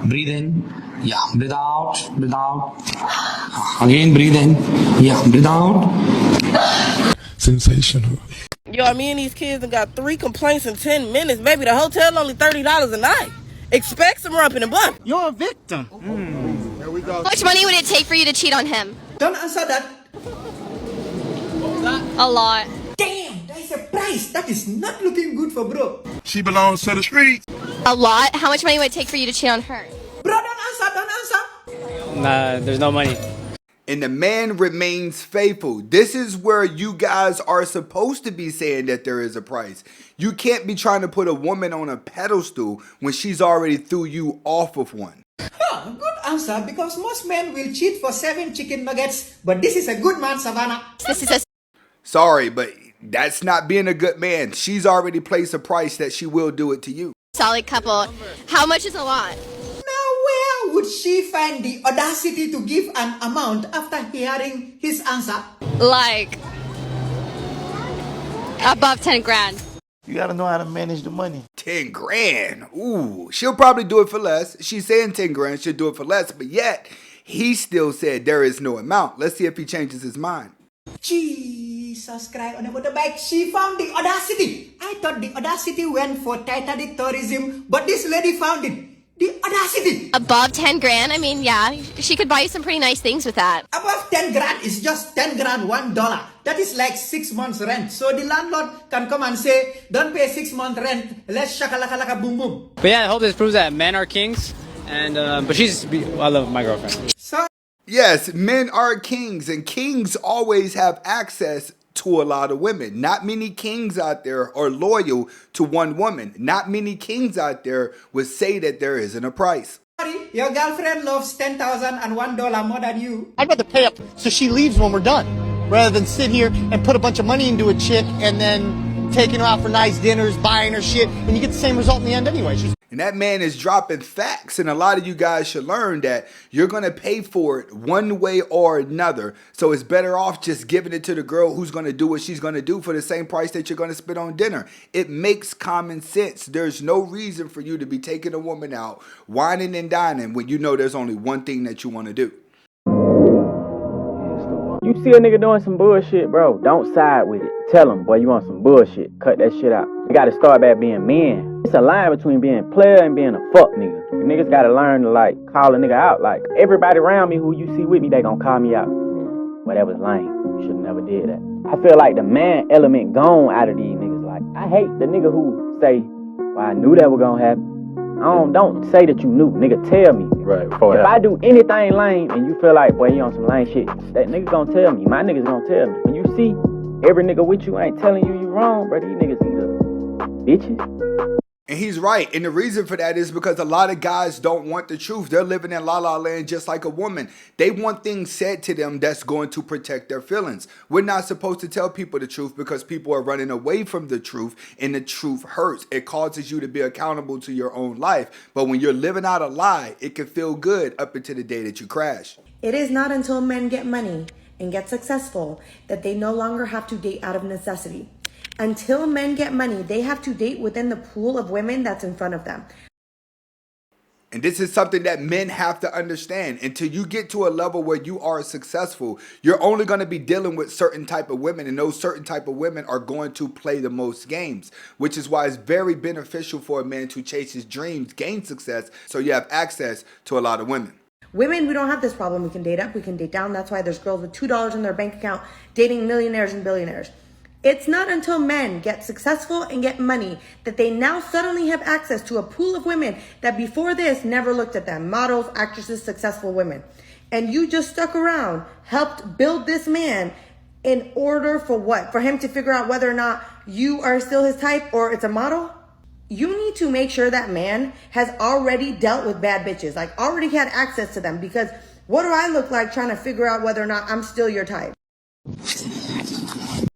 Breathe in. Yeah. Breathe out. Breathe out. Again, breathe in. Yeah. Breathe out. Sensational. Yo, me and these kids got 3 complaints in 10 minutes. Baby, the hotel only $30 a night. Expect some rumping and bump. You're a victim. Here we go. How much money would it take for you to cheat on him? Don't answer that. A lot. Damn, that is a price. That is not looking good for bro. She belongs to the streets. A lot? How much money would it take for you to cheat on her? Bro, don't answer, don't answer. Nah, there's no money. And the man remains faithful. This is where you guys are supposed to be saying that there is a price. You can't be trying to put a woman on a pedestal when she's already threw you off of one. Good answer, because most men will cheat for 7 chicken nuggets, but this is a good man, Savannah. This is a Sorry, but that's not being a good man. She's already placed a price that she will do it to you. solid couple. How much is a lot? Now, where would she find the audacity to give an amount after hearing his answer? Like above 10 grand. You gotta know how to manage the money. 10 grand. Ooh, she'll probably do it for less. She's saying 10 grand, she'll do it for less, but yet he still said there is no amount. Let's see if he changes his mind. Jesus Christ on a motorbike, she found the audacity. I thought the audacity went for Titanic tourism, but this lady found it. The audacity. Above 10 grand? I mean, yeah, she could buy you some pretty nice things with that. Above 10 grand is just 10 grand, $1. That is like 6 months rent. So the landlord can come and say, don't pay 6 months rent, let's shakalaka boom boom. But yeah, I hope this proves that men are kings. And but I love my girlfriend. So Yes, men are kings, and kings always have access to a lot of women. Not many kings out there are loyal to one woman. Not many kings out there would say that there isn't a price. sorry, your girlfriend loves $10,001 more than you. I'd rather pay up so she leaves when we're done, rather than sit here and put a bunch of money into a chick and then taking her out for nice dinners, buying her shit, and you get the same result in the end anyway. And that man is dropping facts, and a lot of you guys should learn that you're going to pay for it one way or another. So it's better off just giving it to the girl who's going to do what she's going to do for the same price that you're going to spend on dinner. It makes common sense. There's no reason for you to be taking a woman out, whining and dining when you know there's only one thing that you want to do. You see a nigga doing some bullshit, bro, don't side with it. Tell him, boy, you want some bullshit. Cut that shit out. You gotta start back being men. It's a line between being a player and being a fuck nigga. You niggas gotta learn to, like, call a nigga out. Like, everybody around me who you see with me, they gonna call me out. Well, that was lame. You should've never did that. I feel like the man element gone out of these niggas. Like, I hate the nigga who say, well, I knew that was gonna happen. Don't say that you knew, nigga. Tell me. Right. If I do anything lame and you feel like, boy, you on some lame shit, that nigga gonna tell me. My niggas gonna tell me. When you see every nigga with you ain't telling you wrong, bro, these niggas either bitches. And he's right. And the reason for that is because a lot of guys don't want the truth. They're living in la la land just like a woman. They want things said to them that's going to protect their feelings. We're not supposed to tell people the truth because people are running away from the truth, and the truth hurts. It causes you to be accountable to your own life. But when you're living out a lie, it can feel good up until the day that you crash. It is not until men get money and get successful that they no longer have to date out of necessity. Until men get money, they have to date within the pool of women that's in front of them. And this is something that men have to understand. Until you get to a level where you are successful, you're only going to be dealing with certain type of women, and those certain type of women are going to play the most games, which is why it's very beneficial for a man to chase his dreams, gain success, so you have access to a lot of women. Women, we don't have this problem. We can date up, we can date down. That's why there's girls with $2 in their bank account dating millionaires and billionaires. It's not until men get successful and get money that they now suddenly have access to a pool of women that before this never looked at them. Models, actresses, successful women. And you just stuck around, helped build this man in order for what? For him to figure out whether or not you are still his type or it's a model? You need to make sure that man has already dealt with bad bitches, like already had access to them, because what do I look like trying to figure out whether or not I'm still your type?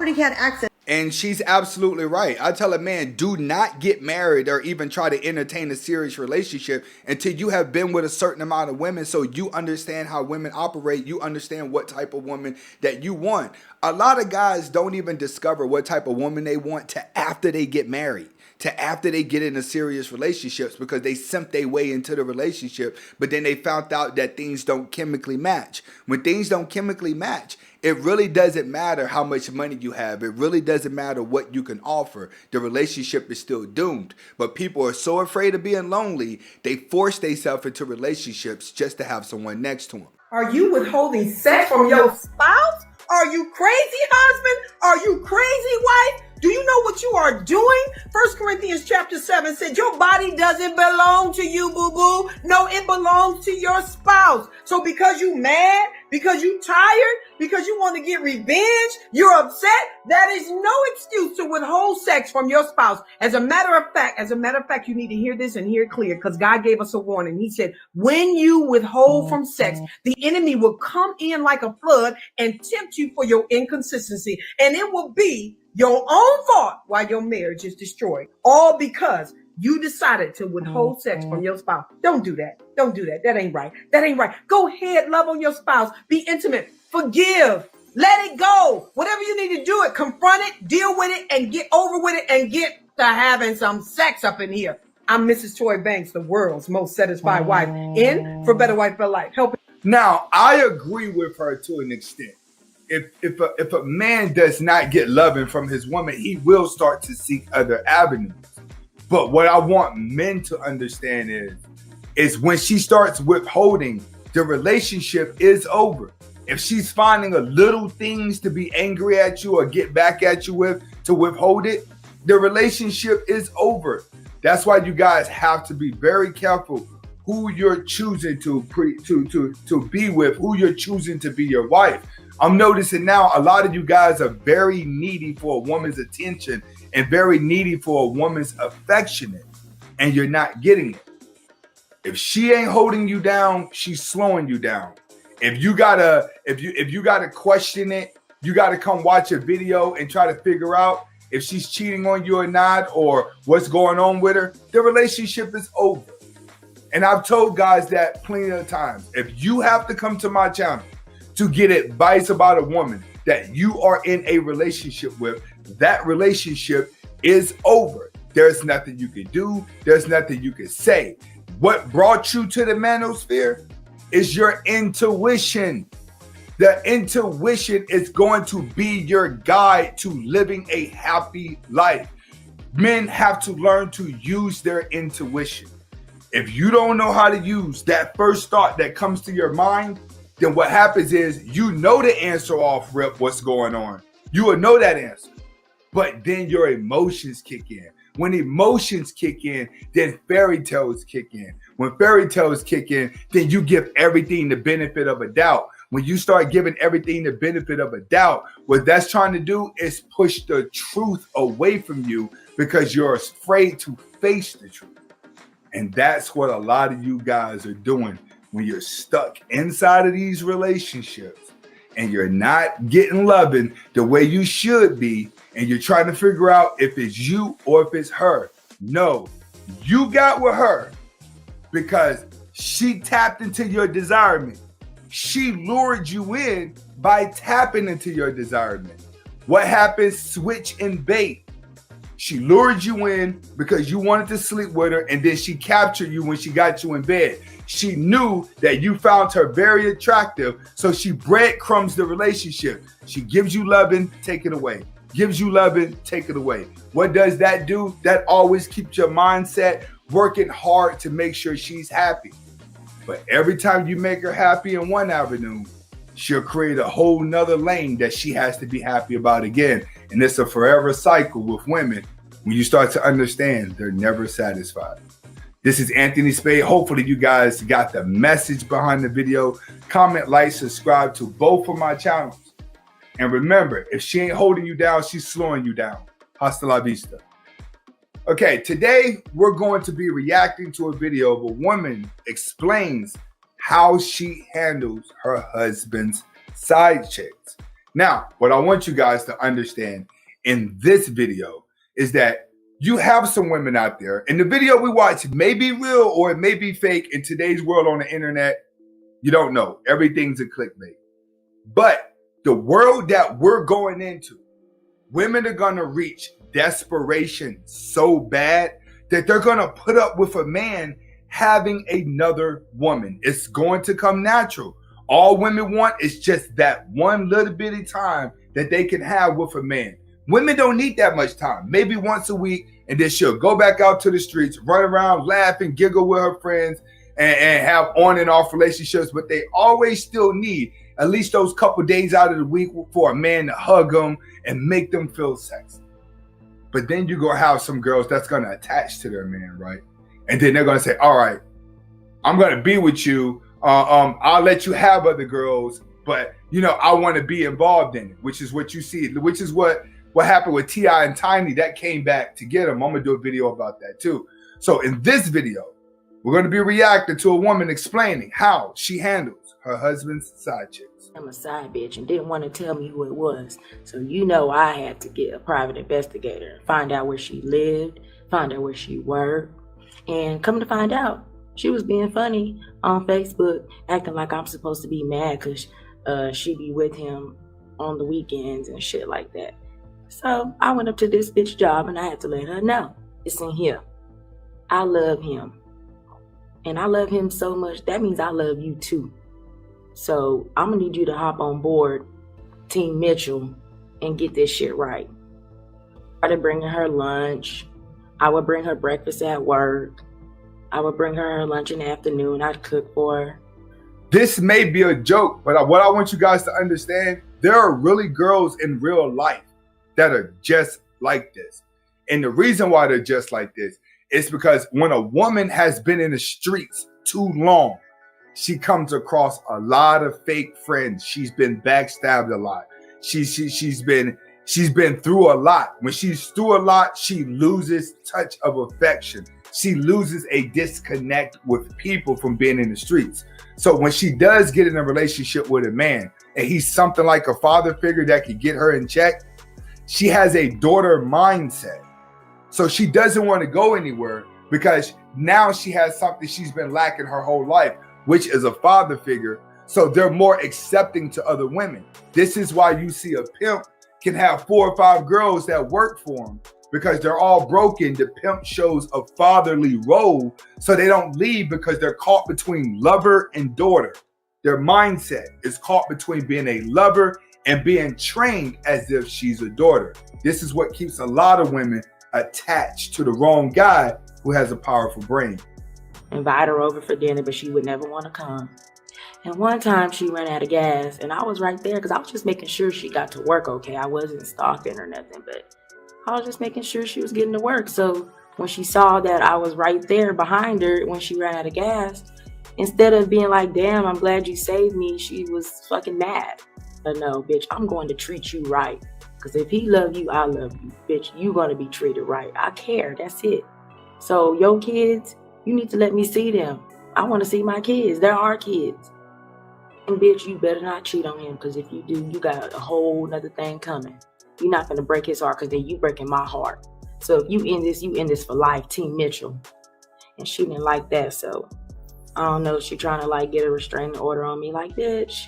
Already had access. And she's absolutely right. I tell a man, do not get married or even try to entertain a serious relationship until you have been with a certain amount of women, so you understand how women operate. You understand what type of woman that you want. A lot of guys don't even discover what type of woman they want till after they get married. to after they get into serious relationships because they simp their way into the relationship, but then they found out that things don't chemically match. When things don't chemically match, it really doesn't matter how much money you have. It really doesn't matter what you can offer. The relationship is still doomed. But people are so afraid of being lonely, they force themselves into relationships just to have someone next to them. Are you withholding sex from your spouse? Are you crazy, husband? Are you crazy, wife? Do you know what you are doing? 1 Corinthians chapter 7 said your body doesn't belong to you, boo-boo. No, it belongs to your spouse. So because you mad, because you tired, because you want to get revenge, you're upset, that is no excuse to withhold sex from your spouse. As a matter of fact, you need to hear this and hear it clear because God gave us a warning. He said, when you withhold from sex, the enemy will come in like a flood and tempt you for your inconsistency. And it will be your own fault why your marriage is destroyed. All because you decided to withhold sex from your spouse. Don't do that. Don't do that. That ain't right. That ain't right. Go ahead, love on your spouse. Be intimate. Forgive. Let it go. Whatever you need to do it, confront it, deal with it, and get over with it and get to having some sex up in here. I'm Mrs. Toy Banks, the world's most satisfied wife. In for Better Wife, Better Life. Help. Now, I agree with her to an extent. If a man does not get loving from his woman, he will start to seek other avenues. But what I want men to understand is when she starts withholding, the relationship is over. If she's finding a little things to be angry at you or get back at you with to withhold it, the relationship is over. That's why you guys have to be very careful who you're choosing to be with, who you're choosing to be your wife. I'm noticing now a lot of you guys are very needy for a woman's attention and very needy for a woman's affection, and you're not getting it. If she ain't holding you down, she's slowing you down. If you gotta question it, you gotta come watch a video and try to figure out if she's cheating on you or not, or what's going on with her. The relationship is over. And I've told guys that plenty of times. If you have to come to my channel to get advice about a woman that you are in a relationship with, that relationship is over. There's nothing you can do. There's nothing you can say. What brought you to the manosphere is your intuition. The intuition is going to be your guide to living a happy life. Men have to learn to use their intuition. If you don't know how to use that first thought that comes to your mind, then what happens is you know the answer off rip what's going on. You will know that answer. But then your emotions kick in. When emotions kick in, then fairy tales kick in. When fairy tales kick in, then you give everything the benefit of a doubt. When you start giving everything the benefit of a doubt, what that's trying to do is push the truth away from you because you're afraid to face the truth. And that's what a lot of you guys are doing when you're stuck inside of these relationships and you're not getting loving the way you should be, and you're trying to figure out if it's you or if it's her. No, you got with her because she tapped into your desirement. She lured you in by tapping into your desirement. What happens? Switch and bait. She lured you in because you wanted to sleep with her, and then she captured you when she got you in bed. She knew that you found her very attractive, so she breadcrumbs the relationship. She gives you loving, take it away. Gives you loving, take it away. What does that do? That always keeps your mindset working hard to make sure she's happy. But every time you make her happy in one avenue, she'll create a whole nother lane that she has to be happy about again. And it's a forever cycle with women when you start to understand they're never satisfied. This is Anthony Spade. Hopefully you guys got the message behind the video. Comment, like, subscribe to both of my channels. And remember, if she ain't holding you down, she's slowing you down. Hasta la vista. Okay, today we're going to be reacting to a video of a woman explains how she handles her husband's side chicks. Now, what I want you guys to understand in this video is that you have some women out there, and the video we watch may be real or it may be fake. In today's world on the internet, you don't know. Everything's a clickbait. But the world that we're going into, women are going to reach desperation so bad that they're going to put up with a man having another woman. It's going to come natural. All women want is just that one little bitty time that they can have with a man. Women don't need that much time. Maybe once a week, and then she'll go back out to the streets, run around, laugh and giggle with her friends, and have on and off relationships. But they always still need at least those couple days out of the week for a man to hug them and make them feel sexy. But then you're going to have some girls that's going to attach to their man, right? And then they're going to say, all right, I'm going to be with you. I'll let you have other girls, but, you know, I want to be involved in it, which is what you see, which is what happened with T.I. and Tiny. That came back to get him. I'm going to do a video about that too. So in this video, we're going to be reacting to a woman explaining how she handles her husband's side chicks. I'm a side bitch and didn't want to tell me who it was. So you know I had to get a private investigator and find out where she lived, find out where she worked. And come to find out, she was being funny on Facebook, acting like I'm supposed to be mad because she be with him on the weekends and shit like that. So I went up to this bitch job and I had to let her know. Listen here, I love him. And I love him so much, that means I love you too. So I'm gonna need you to hop on board Team Mitchell and get this shit right. I started bringing her lunch. I would bring her breakfast at work. I would bring her lunch in the afternoon. I'd cook for her. This may be a joke, but what I want you guys to understand, there are really girls in real life that are just like this. And the reason why they're just like this is because when a woman has been in the streets too long, she comes across a lot of fake friends. She's been backstabbed a lot. She's been through a lot. When she's through a lot, she loses touch of affection. She loses a disconnect with people from being in the streets. So when she does get in a relationship with a man and he's something like a father figure that can get her in check, she has a daughter mindset. So she doesn't want to go anywhere because now she has something she's been lacking her whole life, which is a father figure. So they're more accepting to other women. This is why you see a pimp can have 4 or 5 girls that work for him, because they're all broken. The pimp shows a fatherly role, so they don't leave because they're caught between lover and daughter. Their mindset is caught between being a lover and being trained as if she's a daughter. This is what keeps a lot of women attached to the wrong guy who has a powerful brain. Invite her over for dinner, but she would never want to come. And one time she ran out of gas and I was right there because I was just making sure she got to work okay. I wasn't stalking or nothing, but I was just making sure she was getting to work. So when she saw that I was right there behind her when she ran out of gas, instead of being like, damn, I'm glad you saved me, she was fucking mad. But no, bitch, I'm going to treat you right. Because if he love you, I love you. Bitch, you going to be treated right. I care. That's it. So your kids, you need to let me see them. I want to see my kids. They're our kids. And bitch, you better not cheat on him. Because if you do, you got a whole nother thing coming. You're not going to break his heart because then you breaking my heart. So if you end this for life, Team Mitchell. And she didn't like that. So I don't know. She trying to like get a restraining order on me. Like, bitch,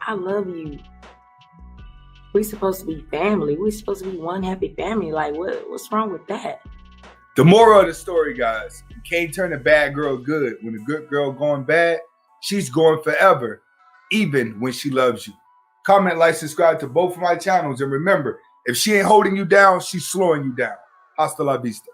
I love you. We supposed to be family. We supposed to be one happy family. Like, what's wrong with that? The moral of the story, guys, you can't turn a bad girl good. When a good girl going bad, she's going forever, even when she loves you. Comment, like, subscribe to both of my channels. And remember, if she ain't holding you down, she's slowing you down. Hasta la vista.